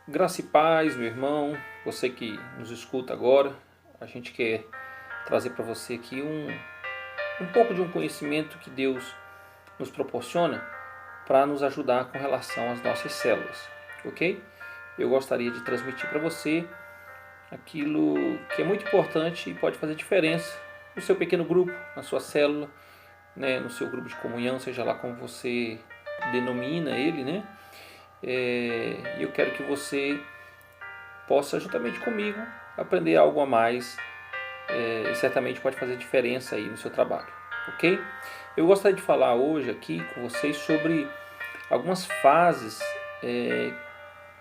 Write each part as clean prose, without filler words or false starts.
Graça e paz, meu irmão, você que nos escuta agora, a gente quer trazer para você aqui um pouco de um conhecimento que Deus nos proporciona para nos ajudar com relação às nossas células, ok? Eu gostaria de transmitir para você aquilo que é muito importante e pode fazer diferença no seu pequeno grupo, na sua célula, né, no seu grupo de comunhão, seja lá como você denomina ele, né? E eu quero que você possa, juntamente comigo, aprender algo a mais e certamente pode fazer diferença aí no seu trabalho, ok? Eu gostaria de falar hoje aqui com vocês sobre algumas fases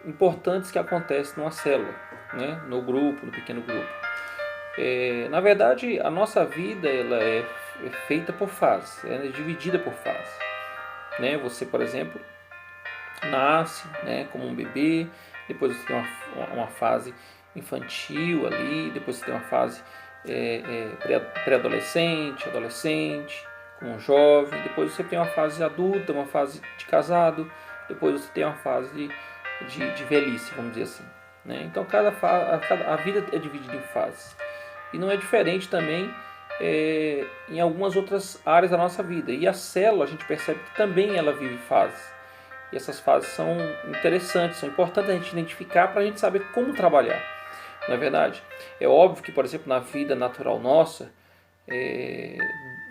importantes que acontecem numa célula, né? No grupo, no pequeno grupo. Na verdade, a nossa vida ela é feita por fases, ela é dividida por fases, né? Você, por exemplo, nasce, né, como um bebê, depois você tem uma fase infantil ali, depois você tem uma fase pré-adolescente, adolescente, como um jovem, depois você tem uma fase adulta, uma fase de casado, depois você tem uma fase de velhice, vamos dizer assim, né? Então a vida é dividida em fases. E não é diferente também em algumas outras áreas da nossa vida. E a célula, a gente percebe que também ela vive fases. E essas fases são interessantes, são importantes a gente identificar para a gente saber como trabalhar. Não é verdade? É óbvio que, por exemplo, na vida natural nossa,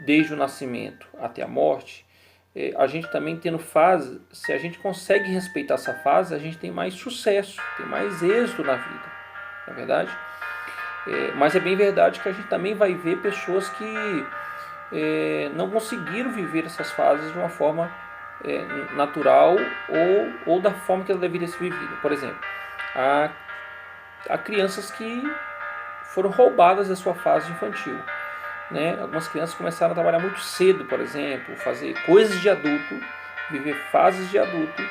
desde o nascimento até a morte, a gente também tendo fase, se a gente consegue respeitar essa fase, a gente tem mais sucesso, tem mais êxito na vida. Não é verdade? Mas é bem verdade que a gente também vai ver pessoas que não conseguiram viver essas fases de uma forma natural ou da forma que ela deveria ser vivida. Por exemplo, há crianças que foram roubadas da sua fase infantil, né? Algumas crianças começaram a trabalhar muito cedo, por exemplo, fazer coisas de adulto, viver fases de adulto,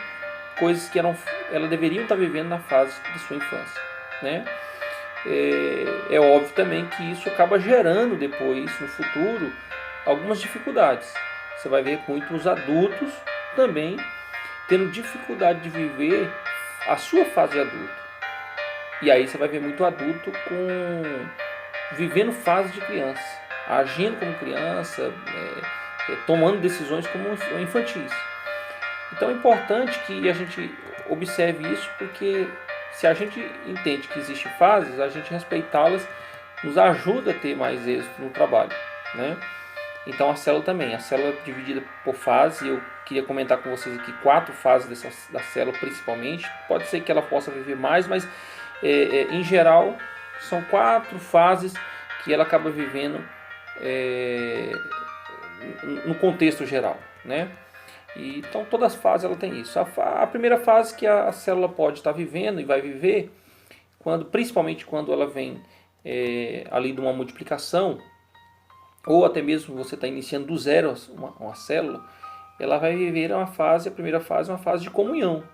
coisas que elas deveriam estar vivendo na fase de sua infância, né? É óbvio também que isso acaba gerando depois, no futuro, algumas dificuldades. Você vai ver muitos adultos também tendo dificuldade de viver a sua fase de adulto. E aí você vai ver muito adulto vivendo fase de criança, agindo como criança, tomando decisões como infantis. Então é importante que a gente observe isso, porque se a gente entende que existem fases, a gente respeitá-las nos ajuda a ter mais êxito no trabalho, né? Então a célula também, a célula é dividida por fases. Eu queria comentar com vocês aqui 4 fases da célula principalmente. Pode ser que ela possa viver mais, mas em geral são 4 fases que ela acaba vivendo no contexto geral, né? Então todas as fases ela tem isso. A primeira fase que a célula pode estar vivendo e vai viver, principalmente quando ela vem ali de uma multiplicação, ou até mesmo você está iniciando do zero uma célula, ela vai viver a primeira fase é uma fase de comunhão,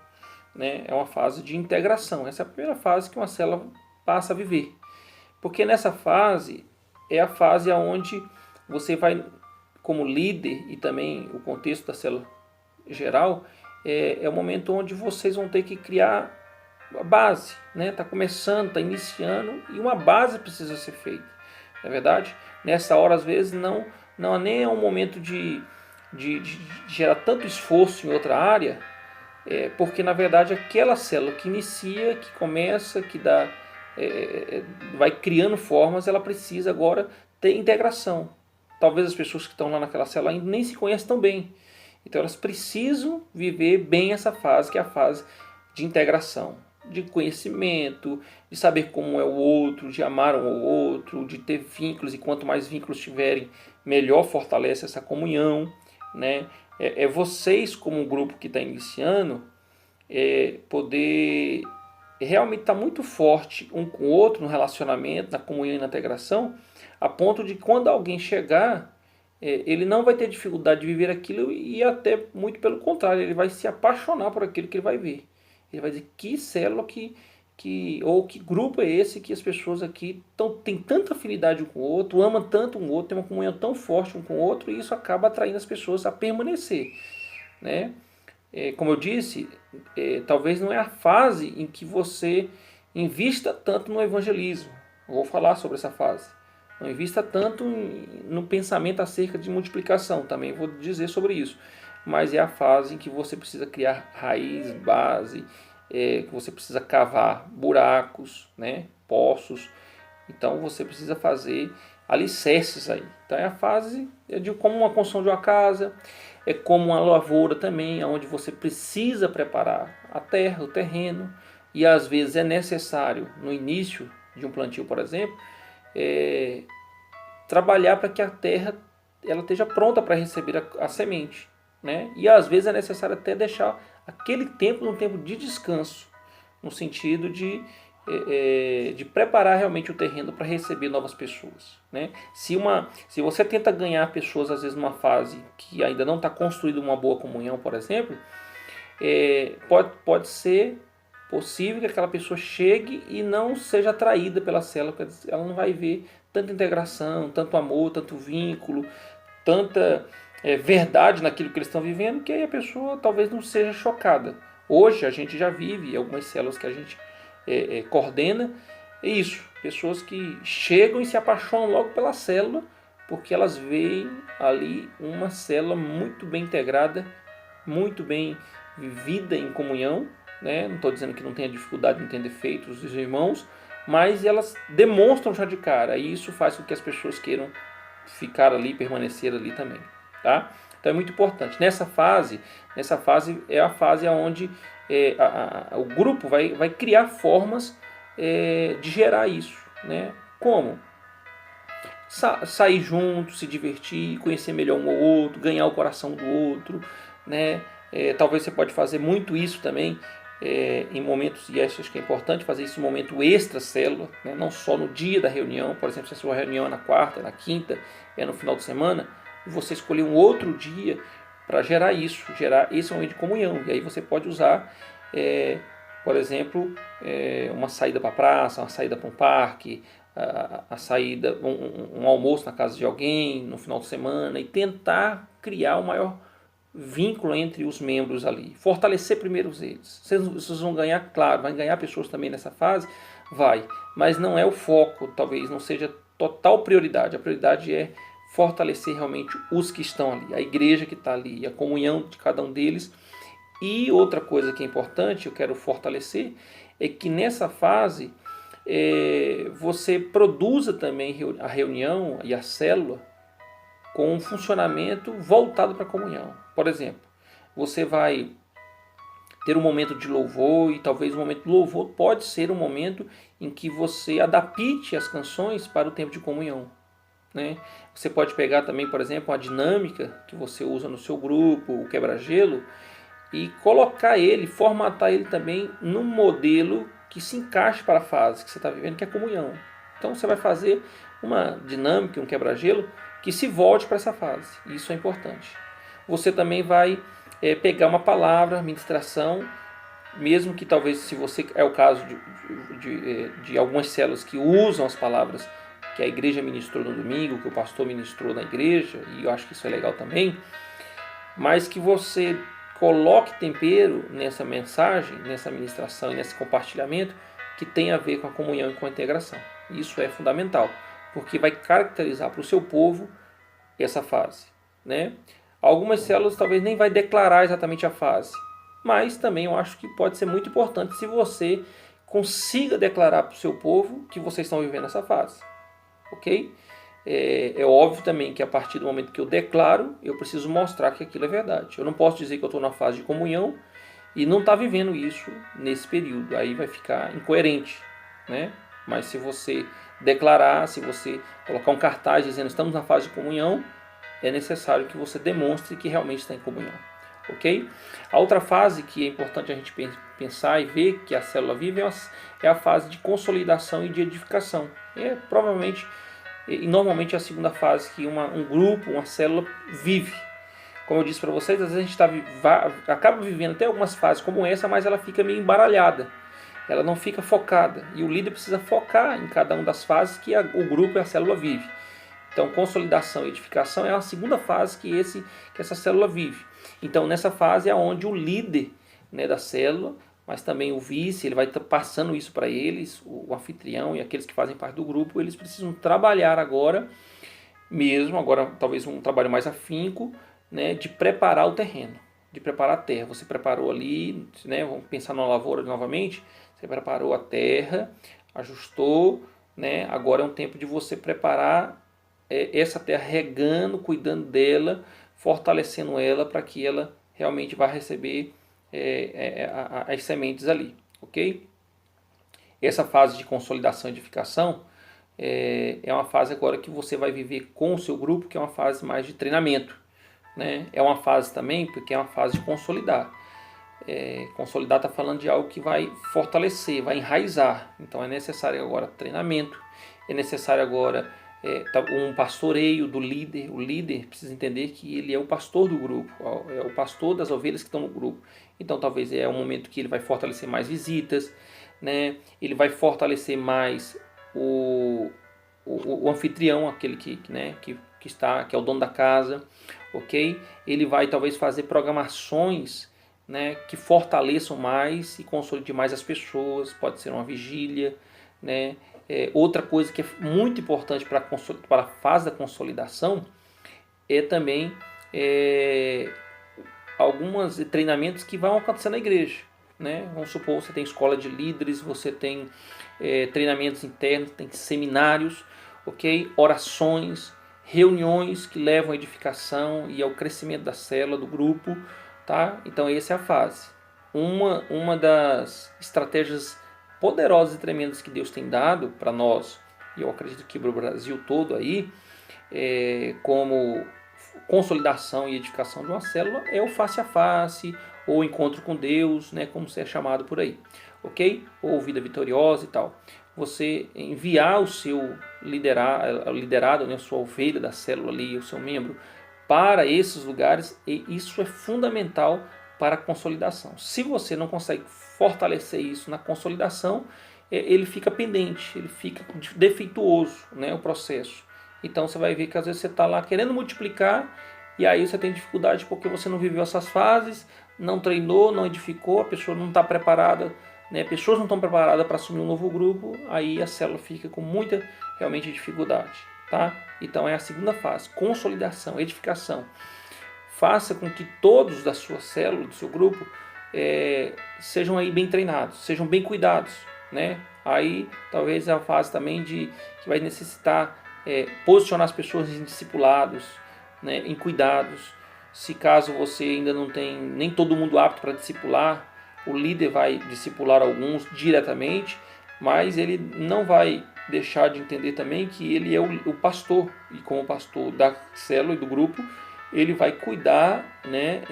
né? É uma fase de integração. Essa é a primeira fase que uma célula passa a viver. Porque nessa fase é a fase onde você vai, como líder, e também o contexto da célula geral, é o momento onde vocês vão ter que criar a base, né? Está começando, está iniciando e uma base precisa ser feita. Não é verdade? Nessa hora, às vezes, não nem é um momento de gerar tanto esforço em outra área, porque na verdade aquela célula que inicia, que começa, que dá, vai criando formas, ela precisa agora ter integração. Talvez as pessoas que estão lá naquela célula ainda nem se conheçam tão bem. Então elas precisam viver bem essa fase, que é a fase de integração, de conhecimento, de saber como é o outro, de amar um ao outro, de ter vínculos, e quanto mais vínculos tiverem, melhor fortalece essa comunhão, né? Vocês, como um grupo que está iniciando, poder realmente estar muito forte um com o outro no relacionamento, na comunhão e na integração, a ponto de quando alguém chegar, ele não vai ter dificuldade de viver aquilo, e até muito pelo contrário, ele vai se apaixonar por aquilo que ele vai ver. Ele vai dizer, que célula ou que grupo é esse que as pessoas aqui têm tanta afinidade um com o outro, amam tanto um outro, tem uma comunhão tão forte um com o outro, e isso acaba atraindo as pessoas a permanecer, né? como eu disse, talvez não é a fase em que você invista tanto no evangelismo. Eu vou falar sobre essa fase. Não invista tanto no pensamento acerca de multiplicação, também vou dizer sobre isso. Mas é a fase em que você precisa criar raiz, base, que você precisa cavar buracos, né, poços. Então você precisa fazer alicerces aí. Então é a fase de como uma construção de uma casa, é como uma lavoura também, onde você precisa preparar a terra, o terreno, e às vezes é necessário, no início de um plantio, por exemplo, trabalhar para que a terra ela esteja pronta para receber a semente, né? E às vezes é necessário até deixar aquele tempo um tempo de descanso, no sentido de preparar realmente o terreno para receber novas pessoas, né? Se você tenta ganhar pessoas às vezes numa fase que ainda não está construída uma boa comunhão, por exemplo, pode ser possível que aquela pessoa chegue e não seja atraída pela célula, porque ela não vai ver tanta integração, tanto amor, tanto vínculo, tanta verdade naquilo que eles estão vivendo, que aí a pessoa talvez não seja chocada. Hoje a gente já vive algumas células que a gente coordena, é isso, pessoas que chegam e se apaixonam logo pela célula, porque elas veem ali uma célula muito bem integrada, muito bem vivida em comunhão, né? Não estou dizendo que não tenha dificuldade, não tenha defeitos os irmãos, mas elas demonstram já de cara, e isso faz com que as pessoas queiram ficar ali, permanecer ali também, tá? Então é muito importante. Nessa fase é a fase onde o grupo vai criar formas de gerar isso, né? Como? Sair junto, se divertir, conhecer melhor um ou outro, ganhar o coração do outro, né? Talvez você pode fazer muito isso também em momentos, e acho que é importante fazer isso em momento extra célula, né? Não só no dia da reunião, por exemplo, se a sua reunião é na quarta, na quinta, é no final de semana, você escolher um outro dia para gerar esse momento de comunhão. E aí você pode usar, por exemplo, uma saída para a praça, uma saída para um parque, a saída, um almoço na casa de alguém no final de semana, e tentar criar o maior vínculo entre os membros ali. Fortalecer primeiro eles. Vocês vão ganhar, claro, vai ganhar pessoas também nessa fase, vai, mas não é o foco, talvez não seja total prioridade. A prioridade é fortalecer realmente os que estão ali, a igreja que está ali, a comunhão de cada um deles. E outra coisa que é importante, eu quero fortalecer, é que nessa fase você produza também a reunião e a célula com um funcionamento voltado para a comunhão. Por exemplo, você vai ter um momento de louvor, e talvez o momento do louvor pode ser um momento em que você adapte as canções para o tempo de comunhão, né? Você pode pegar também, por exemplo, a dinâmica que você usa no seu grupo, o quebra-gelo, e colocar ele, formatar ele também num modelo que se encaixe para a fase que você está vivendo, que é a comunhão. Então você vai fazer uma dinâmica, um quebra-gelo, que se volte para essa fase. Isso é importante. Você também vai pegar uma palavra, ministração, mesmo que talvez, se você é o caso de algumas células que usam as palavras que a igreja ministrou no domingo, que o pastor ministrou na igreja, e eu acho que isso é legal também, mas que você coloque tempero nessa mensagem, nessa ministração e nesse compartilhamento que tem a ver com a comunhão e com a integração. Isso é fundamental, porque vai caracterizar para o seu povo essa fase, né? Algumas células talvez nem vai declarar exatamente a fase, mas também eu acho que pode ser muito importante se você consiga declarar para o seu povo que vocês estão vivendo essa fase, ok? É óbvio também que a partir do momento que eu declaro, eu preciso mostrar que aquilo é verdade. Eu não posso dizer que eu estou na fase de comunhão e não estar vivendo isso nesse período, aí vai ficar incoerente, né? Mas se você declarar, se você colocar um cartaz dizendo estamos na fase de comunhão, é necessário que você demonstre que realmente está em comunhão, ok? A outra fase que é importante a gente pensar e ver que a célula vive é a fase de consolidação e de edificação. Provavelmente e normalmente é a segunda fase que um grupo, uma célula vive. Como eu disse para vocês, às vezes a gente acaba vivendo até algumas fases como essa, mas ela fica meio embaralhada, ela não fica focada, e o líder precisa focar em cada uma das fases que o grupo e a célula vive. Então, consolidação e edificação é a segunda fase que essa célula vive. Então, nessa fase é onde o líder, né, da célula, mas também o vice, ele vai estar passando isso para eles, o anfitrião e aqueles que fazem parte do grupo, eles precisam trabalhar agora talvez um trabalho mais afinco, né, de preparar o terreno, de preparar a terra. Você preparou ali, né, vamos pensar na lavoura novamente, você preparou a terra, ajustou, né, agora é um tempo de você preparar essa terra, regando, cuidando dela, fortalecendo ela para que ela realmente vá receber as sementes ali, ok? Essa fase de consolidação e edificação é uma fase agora que você vai viver com o seu grupo, que é uma fase mais de treinamento, né? É uma fase também, porque é uma fase de consolidar. Consolidar está falando de algo que vai fortalecer, vai enraizar. Então é necessário agora treinamento, é necessário agora um pastoreio do líder. O líder precisa entender que ele é o pastor do grupo, é o pastor das ovelhas que estão no grupo. Então talvez é um momento que ele vai fortalecer mais visitas, né? Ele vai fortalecer mais o anfitrião, aquele que é o dono da casa, ok? Ele vai talvez fazer programações, né, que fortaleçam mais e consolidem mais as pessoas. Pode ser uma vigília, né? Outra coisa que é muito importante para a fase da consolidação é também alguns treinamentos que vão acontecer na igreja, né? Vamos supor, você tem escola de líderes, você tem treinamentos internos, tem seminários, ok? Orações, reuniões que levam à edificação e ao crescimento da célula, do grupo, tá? Então essa é a fase. Uma das estratégias poderosas e tremendas que Deus tem dado para nós, e eu acredito que para o Brasil todo aí, como consolidação e edificação de uma célula, é o face a face, ou o encontro com Deus, né, como você é chamado por aí, ok? Ou vida vitoriosa e tal. Você enviar o seu liderado, né, a sua ovelha da célula ali, o seu membro, para esses lugares, e isso é fundamental para a consolidação. Se você não consegue fortalecer isso na consolidação, ele fica pendente, ele fica defeituoso, né, o processo. Então você vai ver que às vezes você está lá querendo multiplicar e aí você tem dificuldade porque você não viveu essas fases, não treinou, não edificou, a pessoa não está preparada, né? Pessoas não estão preparadas para assumir um novo grupo, aí a célula fica com muita realmente dificuldade, tá? Então é a segunda fase, consolidação, edificação. Faça com que todos da sua célula, do seu grupo, sejam aí bem treinados, sejam bem cuidados, né? Aí talvez é a fase também que vai necessitar posicionar as pessoas em discipulados, né, em cuidados. Se caso você ainda não tem nem todo mundo apto para discipular, o líder vai discipular alguns diretamente, mas ele não vai deixar de entender também que ele é o pastor, e como pastor da célula e do grupo, ele vai cuidar, né,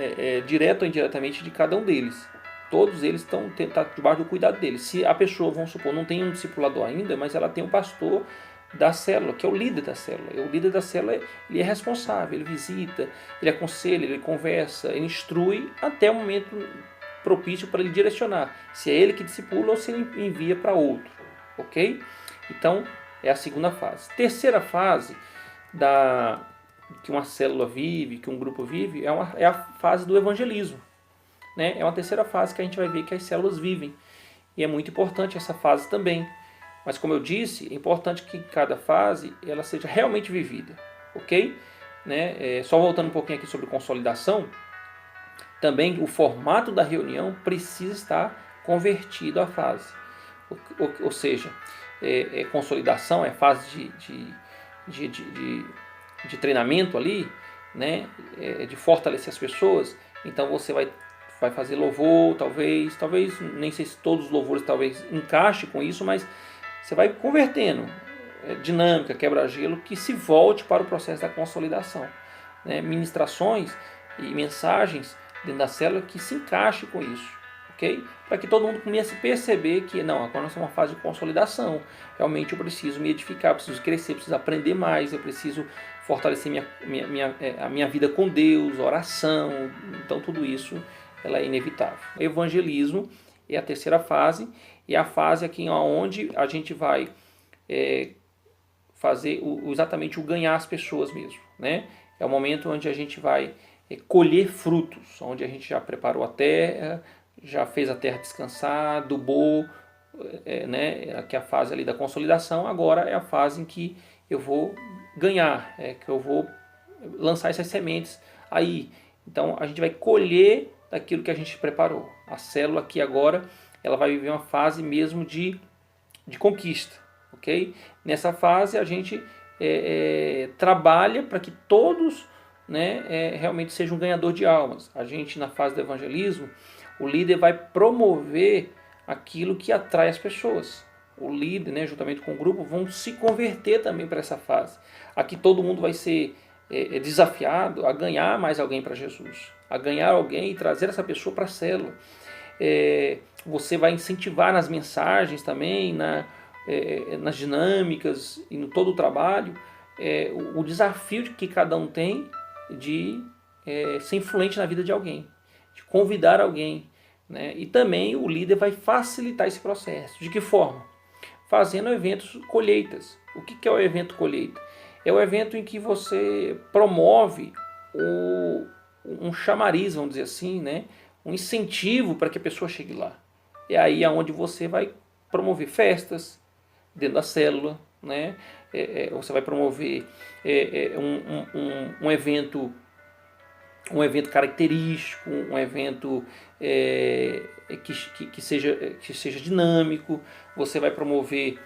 direto ou indiretamente de cada um deles. Todos eles estão debaixo do cuidado deles. Se a pessoa, vamos supor, não tem um discipulador ainda, mas ela tem um pastor da célula, que é o líder da célula. O líder da célula, ele é responsável, ele visita, ele aconselha, ele conversa, ele instrui até o momento propício para ele direcionar, se é ele que discipula ou se ele envia para outro, ok? Então, é a segunda fase. Terceira fase que uma célula vive, que um grupo vive, é a fase do evangelismo, né? É uma terceira fase que a gente vai ver que as células vivem, e é muito importante essa fase também. Mas como eu disse, é importante que cada fase ela seja realmente vivida, ok? Né? Só voltando um pouquinho aqui sobre consolidação, também o formato da reunião precisa estar convertido à fase. Ou seja, consolidação é fase de treinamento ali, né? De fortalecer as pessoas. Então você vai fazer louvor, talvez nem sei se todos os louvores talvez encaixe com isso, mas você vai convertendo dinâmica, quebra-gelo, que se volte para o processo da consolidação, né? Ministrações e mensagens dentro da célula que se encaixe com isso, ok? Para que todo mundo comece a perceber que não, agora nós estamos numa fase de consolidação, realmente eu preciso me edificar, eu preciso crescer, eu preciso aprender mais, eu preciso fortalecer a minha vida com Deus, oração. Então tudo isso ela é inevitável. O evangelismo é a terceira fase, e a fase aqui onde a gente vai fazer exatamente o ganhar as pessoas mesmo, né? É o momento onde a gente vai colher frutos, onde a gente já preparou a terra, já fez a terra descansar, adubou, né? Que é a fase ali da consolidação. Agora é a fase em que eu vou ganhar, que eu vou lançar essas sementes aí. Então a gente vai colher daquilo que a gente preparou. A célula aqui agora, ela vai viver uma fase mesmo de conquista, ok? Nessa fase a gente trabalha para que todos, né, realmente sejam um ganhador de almas. A gente, na fase do evangelismo, o líder vai promover aquilo que atrai as pessoas. O líder, né, juntamente com o grupo, vão se converter também para essa fase. Aqui todo mundo vai ser desafiado a ganhar mais alguém para Jesus, a ganhar alguém e trazer essa pessoa para a célula. Você vai incentivar nas mensagens também, nas dinâmicas e no todo o trabalho, o desafio que cada um tem de ser influente na vida de alguém, de convidar alguém, né? E também o líder vai facilitar esse processo. De que forma? Fazendo eventos colheitas. O que é o evento colheita? É o evento em que você promove um chamariz, vamos dizer assim, né? Um incentivo para que a pessoa chegue lá. É aí onde você vai promover festas dentro da célula, né? Você vai promover um evento característico, um evento que seja dinâmico. Você vai promover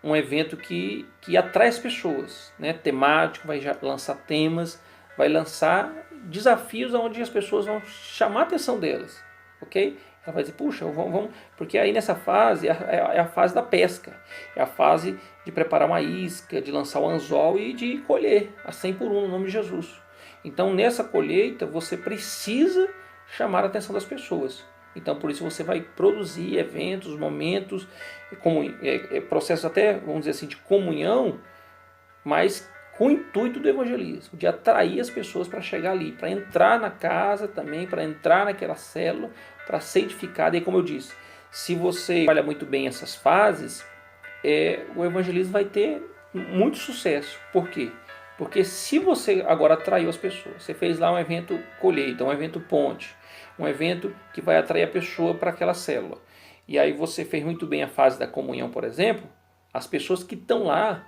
um evento que atrai as pessoas, né? Temático, vai lançar temas, vai lançar desafios onde as pessoas vão chamar a atenção delas, ok? Ela vai dizer, puxa, vamos, porque aí nessa fase é a fase da pesca, é a fase de preparar uma isca, de lançar o anzol e de colher a 100 por 1 no nome de Jesus. Então nessa colheita você precisa chamar a atenção das pessoas. Então por isso você vai produzir eventos, momentos, processos até, vamos dizer assim, de comunhão, mas com o intuito do evangelismo, de atrair as pessoas para chegar ali, para entrar na casa também, para entrar naquela célula, para ser edificada. E como eu disse, se você trabalha muito bem essas fases, o evangelismo vai ter muito sucesso. Por quê? Porque se você agora atraiu as pessoas, você fez lá um evento colheita, um evento ponte, um evento que vai atrair a pessoa para aquela célula, e aí você fez muito bem a fase da comunhão, por exemplo, as pessoas que estão lá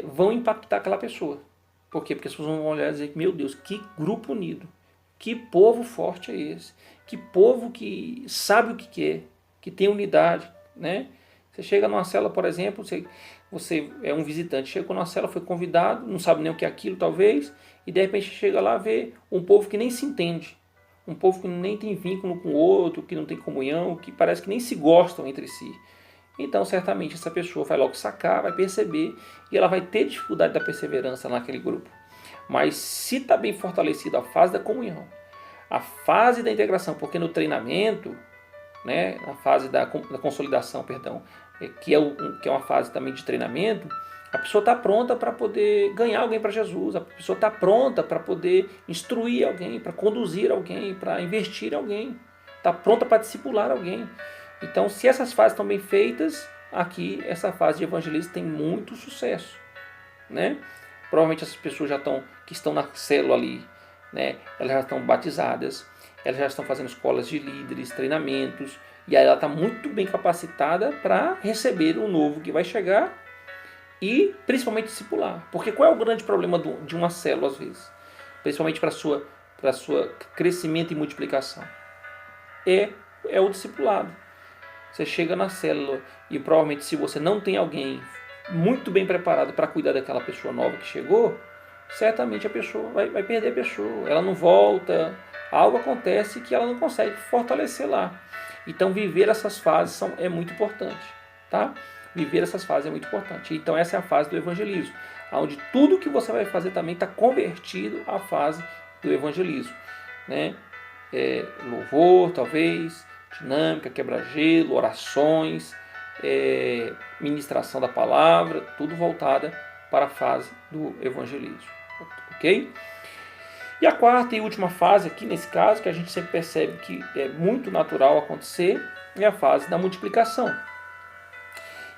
vão impactar aquela pessoa. Por quê? Porque as pessoas vão olhar e dizer, meu Deus, que grupo unido, que povo forte é esse, que povo que sabe o que quer, que tem unidade, né? Você chega numa célula, por exemplo, você é um visitante, chegou numa célula, foi convidado, não sabe nem o que é aquilo talvez, e de repente chega lá e vê um povo que nem se entende, um povo que nem tem vínculo com o outro, que não tem comunhão, que parece que nem se gostam entre si. Então certamente essa pessoa vai logo sacar, vai perceber, e ela vai ter dificuldade da perseverança naquele grupo. Mas se está bem fortalecida a fase da comunhão, a fase da integração, porque no treinamento, né, na fase da consolidação, perdão, que é uma fase também de treinamento, a pessoa está pronta para poder ganhar alguém para Jesus, a pessoa está pronta para poder instruir alguém, para conduzir alguém, para investir em alguém, está pronta para discipular alguém. Então, se essas fases estão bem feitas, aqui essa fase de evangelismo tem muito sucesso, né? Provavelmente essas pessoas que estão na célula ali, né? Elas já estão batizadas, elas já estão fazendo escolas de líderes, treinamentos, e aí ela está muito bem capacitada para receber o novo que vai chegar e principalmente discipular. Porque qual é o grande problema de uma célula às vezes? Principalmente para sua crescimento e multiplicação. É o discipulado. Você chega na célula e provavelmente se você não tem alguém muito bem preparado para cuidar daquela pessoa nova que chegou, certamente a pessoa vai perder a pessoa, ela não volta, algo acontece que ela não consegue fortalecer lá. Então viver essas fases é muito importante, tá? Viver essas fases é muito importante. Então essa é a fase do evangelismo, onde tudo que você vai fazer também está convertido à fase do evangelismo, né? Louvor, talvez, dinâmica, quebra-gelo, orações, ministração da palavra, tudo voltada para a fase do evangelismo, ok? E a quarta e última fase aqui, nesse caso, que a gente sempre percebe que é muito natural acontecer, é a fase da multiplicação.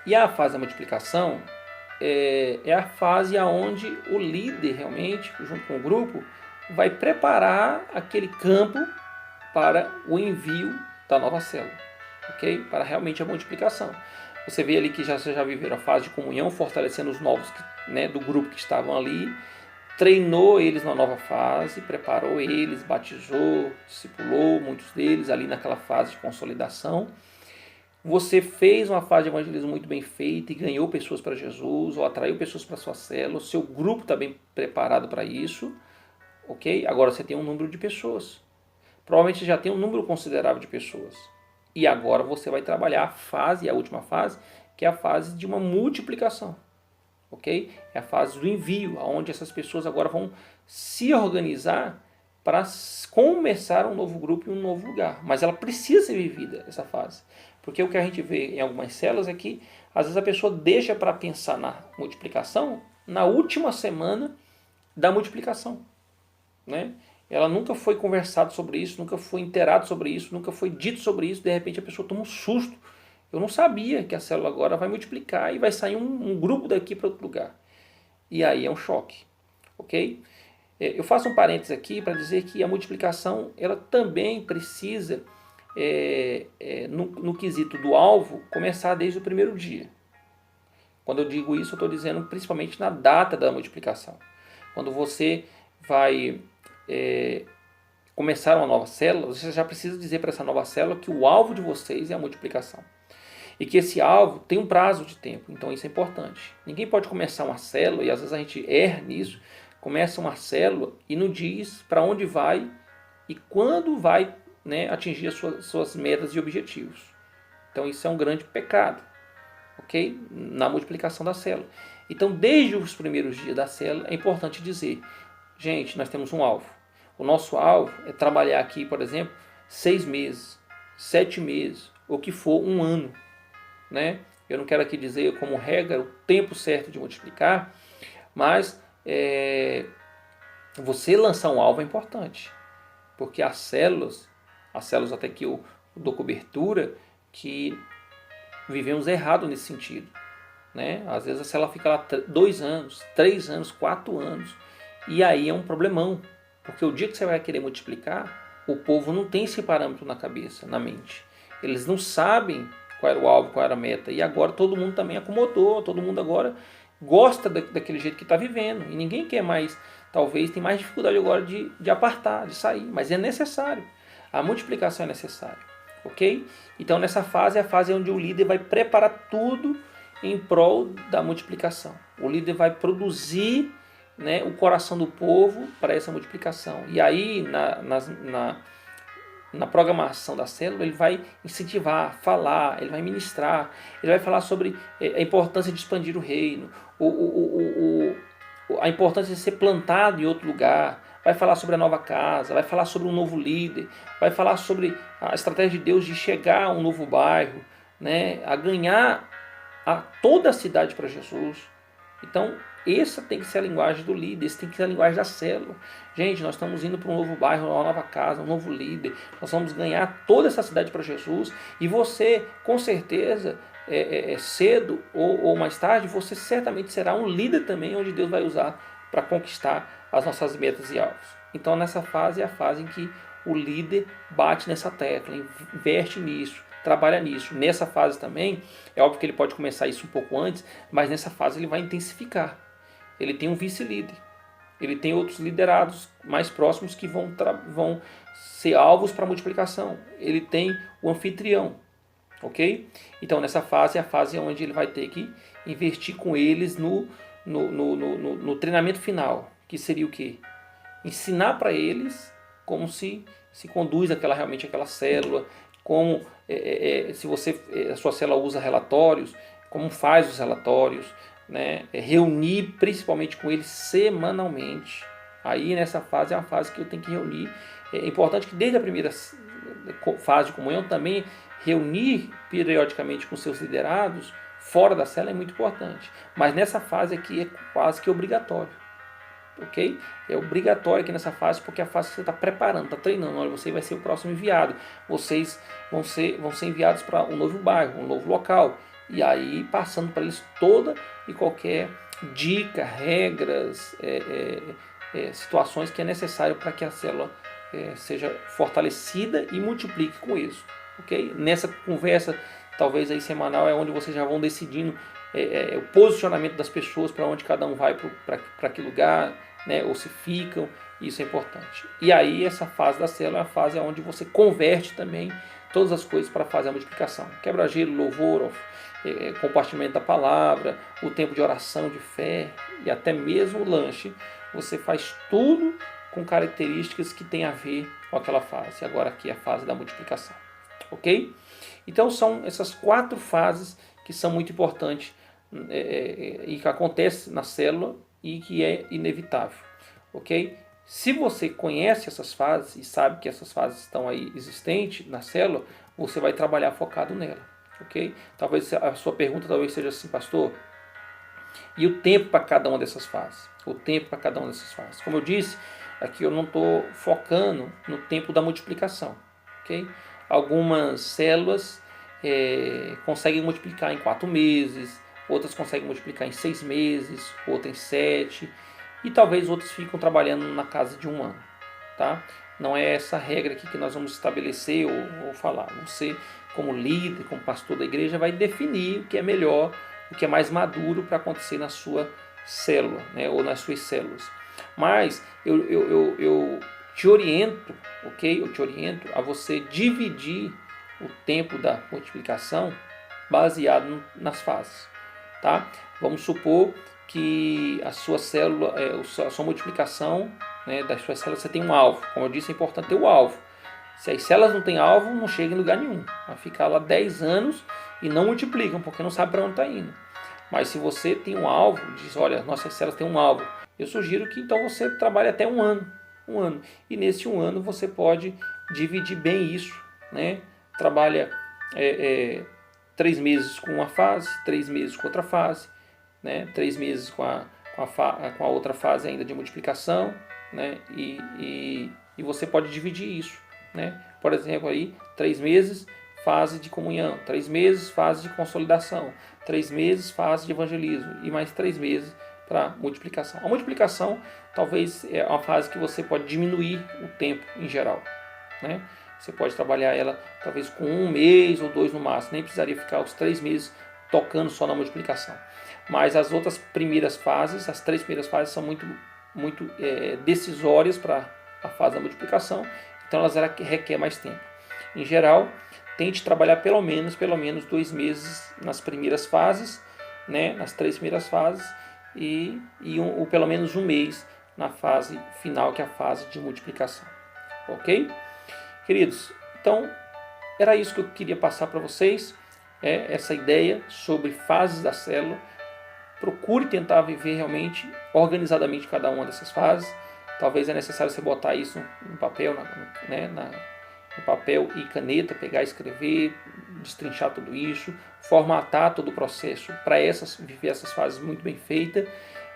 E a fase da multiplicação é a fase onde o líder realmente, junto com o grupo, vai preparar aquele campo para o envio da nova célula, ok? Para realmente a multiplicação. Você vê ali que vocês já viveram a fase de comunhão, fortalecendo os novos, né, do grupo que estavam ali, treinou eles na nova fase, preparou eles, batizou, discipulou muitos deles ali naquela fase de consolidação. Você fez uma fase de evangelismo muito bem feita e ganhou pessoas para Jesus, ou atraiu pessoas para sua célula, o seu grupo está bem preparado para isso, ok? Agora você tem um número de pessoas. Provavelmente você já tem um número considerável de pessoas. E agora você vai trabalhar a fase, a última fase, que é a fase de uma multiplicação. Ok? É a fase do envio, onde essas pessoas agora vão se organizar para começar um novo grupo em um novo lugar. Mas ela precisa ser vivida, essa fase. Porque o que a gente vê em algumas células é que, às vezes, a pessoa deixa para pensar na multiplicação na última semana da multiplicação. Né? Ela nunca foi conversado sobre isso, nunca foi inteirado sobre isso, nunca foi dito sobre isso. De repente a pessoa toma um susto. Eu não sabia que a célula agora vai multiplicar e vai sair um grupo daqui para outro lugar. E aí é um choque, ok? Eu faço um parênteses aqui para dizer que a multiplicação ela também precisa, no quesito do alvo, começar desde o primeiro dia. Quando eu digo isso, eu estou dizendo principalmente na data da multiplicação. Quando você vai começar uma nova célula, você já precisa dizer para essa nova célula que o alvo de vocês é a multiplicação. E que esse alvo tem um prazo de tempo, então isso é importante. Ninguém pode começar uma célula, e às vezes a gente erra nisso, começa uma célula e não diz para onde vai e quando vai, né, atingir as suas metas e objetivos. Então isso é um grande pecado, ok? Na multiplicação da célula. Então desde os primeiros dias da célula é importante dizer, gente, nós temos um alvo. O nosso alvo é trabalhar aqui, por exemplo, 6 meses, 7 meses, ou que for um ano. Né? Eu não quero aqui dizer como regra o tempo certo de multiplicar, mas você lançar um alvo é importante, porque as células até que eu dou cobertura, que vivemos errado nesse sentido. Né? Às vezes a célula fica lá 2 anos, 3 anos, 4 anos, e aí é um problemão, porque o dia que você vai querer multiplicar, o povo não tem esse parâmetro na cabeça, na mente. Eles não sabem qual era o alvo, qual era a meta. E agora todo mundo também acomodou, todo mundo agora gosta daquele jeito que está vivendo. E ninguém quer mais, talvez, tem mais dificuldade agora de apartar, de sair. Mas é necessário. A multiplicação é necessária. Ok? Então nessa fase é a fase onde o líder vai preparar tudo em prol da multiplicação. O líder vai produzir, né, o coração do povo para essa multiplicação. E aí, na programação da célula, ele vai incentivar, falar, ele vai ministrar, ele vai falar sobre a importância de expandir o reino, a importância de ser plantado em outro lugar, vai falar sobre a nova casa, vai falar sobre um novo líder, vai falar sobre a estratégia de Deus de chegar a um novo bairro, né, a ganhar toda a cidade para Jesus. Então, essa tem que ser a linguagem do líder, essa tem que ser a linguagem da célula. Gente, nós estamos indo para um novo bairro, uma nova casa, um novo líder. Nós vamos ganhar toda essa cidade para Jesus. E você, com certeza, cedo ou mais tarde, você certamente será um líder também, onde Deus vai usar para conquistar as nossas metas e alvos. Então, nessa fase é a fase em que o líder bate nessa tecla, investe nisso, trabalha nisso. Nessa fase também, é óbvio que ele pode começar isso um pouco antes, mas nessa fase ele vai intensificar. Ele tem um vice-líder, ele tem outros liderados mais próximos que vão ser alvos para multiplicação. Ele tem o anfitrião, ok? Então nessa fase é a fase onde ele vai ter que investir com eles no treinamento final, que seria o quê? Ensinar para eles como se conduz realmente aquela célula, como se a sua célula usa relatórios, como faz os relatórios, né? Reunir principalmente com eles semanalmente. Aí nessa fase é uma fase que eu tenho que reunir. É importante que desde a primeira fase de comunhão também reunir periodicamente com seus liderados fora da célula é muito importante. Mas nessa fase aqui é quase que obrigatório. Ok? É obrigatório aqui nessa fase, porque é a fase que você está preparando, está treinando. Olha, você vai ser o próximo enviado. Vocês vão ser enviados para um novo bairro, um novo local. E aí passando para eles toda e qualquer dica, regras, situações que é necessário para que a célula seja fortalecida e multiplique com isso. Okay? Nessa conversa, talvez aí semanal, é onde vocês já vão decidindo o posicionamento das pessoas, para onde cada um vai, para que lugar, né, ou se ficam. Isso é importante. E aí essa fase da célula é a fase onde você converte também todas as coisas para fazer a multiplicação. Quebra-gelo, louvor, compartilhamento da palavra, o tempo de oração, de fé e até mesmo o lanche. Você faz tudo com características que tem a ver com aquela fase. Agora aqui é a fase da multiplicação. Ok? Então são essas 4 fases que são muito importantes e que acontecem na célula e que é inevitável. Ok? Se você conhece essas fases e sabe que essas fases estão aí existentes na célula, você vai trabalhar focado nela. Ok? Talvez a sua pergunta seja assim, pastor, e o tempo para cada uma dessas fases? O tempo para cada uma dessas fases. Como eu disse, aqui eu não estou focando no tempo da multiplicação. Okay? Algumas células conseguem multiplicar em 4 meses, outras conseguem multiplicar em 6 meses, outras em 7, e talvez outros ficam trabalhando na casa de 1 ano. Tá? Não é essa regra aqui que nós vamos estabelecer ou falar. Você, como líder, como pastor da igreja, vai definir o que é melhor, o que é mais maduro para acontecer na sua célula, né, ou nas suas células. Mas eu te oriento, ok? Eu te oriento a você dividir o tempo da multiplicação baseado nas fases, tá? Vamos supor que a sua célula, a sua multiplicação, né, das suas células, você tem um alvo. Como eu disse, é importante ter o alvo. Se as células não têm alvo, não chega em lugar nenhum. Vai ficar lá 10 anos e não multiplicam, porque não sabe para onde está indo. Mas se você tem um alvo, diz, olha, nossas células têm um alvo, eu sugiro que então você trabalhe até 1 ano. 1 ano. E nesse 1 ano você pode dividir bem isso, né? Trabalha 3 meses com uma fase, 3 meses com outra fase, né? 3 meses com a outra fase ainda de multiplicação, né? E você pode dividir isso, né? Por exemplo, aí 3 meses fase de comunhão, 3 meses fase de consolidação, 3 meses fase de evangelismo e mais 3 meses para multiplicação. A multiplicação talvez é uma fase que você pode diminuir o tempo em geral, né? Você pode trabalhar ela talvez com 1 mês ou 2 no máximo, nem precisaria ficar os 3 meses tocando só na multiplicação. Mas as outras primeiras fases, as 3 primeiras fases são muito decisórias para a fase da multiplicação, então elas requerem mais tempo. Em geral, tente trabalhar pelo menos 2 meses nas primeiras fases, né, nas 3 primeiras fases, e pelo menos 1 mês na fase final, que é a fase de multiplicação. Ok? Queridos, então era isso que eu queria passar para vocês, essa ideia sobre fases da célula. Procure tentar viver realmente, organizadamente, cada uma dessas fases. Talvez é necessário você botar isso no papel, no papel e caneta, pegar, escrever, destrinchar tudo isso, formatar todo o processo para viver essas fases muito bem feitas,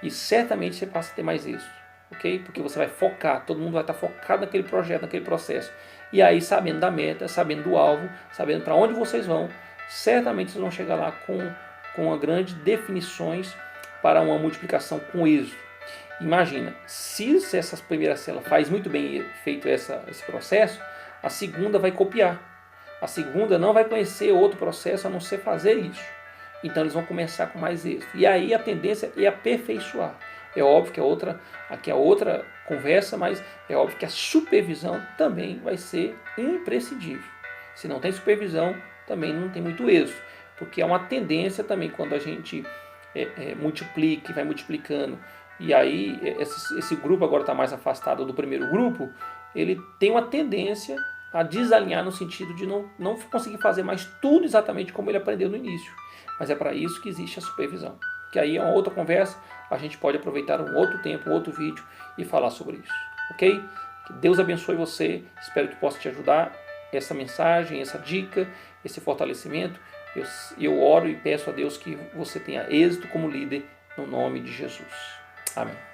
e certamente você passa a ter mais êxito, ok? Porque você vai focar, todo mundo vai estar focado naquele projeto, naquele processo, e aí sabendo da meta, sabendo do alvo, sabendo para onde vocês vão, certamente vocês vão chegar lá com grandes definições para uma multiplicação com êxito. Imagina, se essas primeiras células faz muito bem feito esse processo, a segunda vai copiar. A segunda não vai conhecer outro processo a não ser fazer isso. Então eles vão começar com mais êxito. E aí a tendência é aperfeiçoar. É óbvio que aqui é outra conversa, mas é óbvio que a supervisão também vai ser imprescindível. Se não tem supervisão, também não tem muito êxito. Porque é uma tendência também quando a gente multiplica e vai multiplicando. E aí esse grupo agora está mais afastado do primeiro grupo, ele tem uma tendência a desalinhar no sentido de não conseguir fazer mais tudo exatamente como ele aprendeu no início. Mas é para isso que existe a supervisão. Que aí é uma outra conversa, a gente pode aproveitar um outro tempo, um outro vídeo e falar sobre isso. Ok? Que Deus abençoe você, espero que possa te ajudar essa mensagem, essa dica, esse fortalecimento. Eu oro e peço a Deus que você tenha êxito como líder no nome de Jesus. Amém.